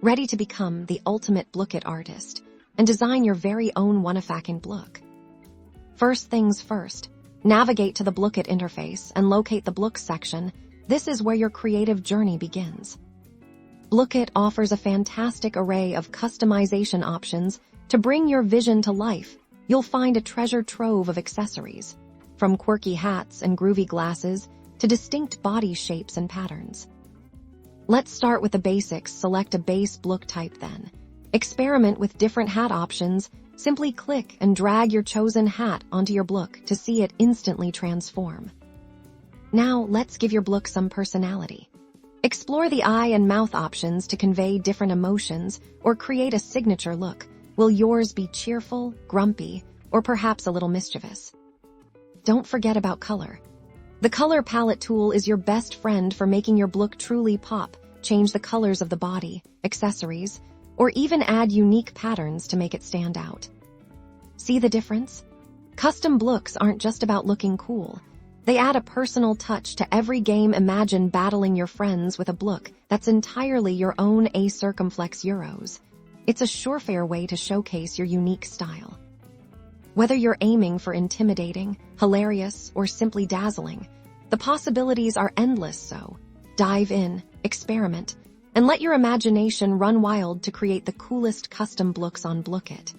ready to become the ultimate Blooket artist and design your very own one-of-a-kind Blook. First things first, navigate to the Blooket interface and locate the Blooks section. This is where your creative journey begins. Blooket offers a fantastic array of customization options to bring your vision to life. You'll find a treasure trove of accessories, from quirky hats and groovy glasses to distinct body shapes and patterns. Let's start with the basics. Select a base Blook type then. Experiment with different hat options. Simply click and drag your chosen hat onto your Blook to see it instantly transform. Now let's give your Blook some personality. Explore the eye and mouth options to convey different emotions or create a signature look. Will yours be cheerful, grumpy, or perhaps a little mischievous? Don't forget about color. The color palette tool is your best friend for making your Blook truly pop. Change the colors of the body, accessories, or even add unique patterns to make it stand out. See the difference? Custom Blooks aren't just about looking cool. They add a personal touch to every game. Imagine battling your friends with a Blook that's entirely your own circumflex euros. It's a surefire way to showcase your unique style. Whether you're aiming for intimidating, hilarious, or simply dazzling, the possibilities are endless. So, dive in, experiment, and let your imagination run wild to create the coolest custom Blooks on Blooket.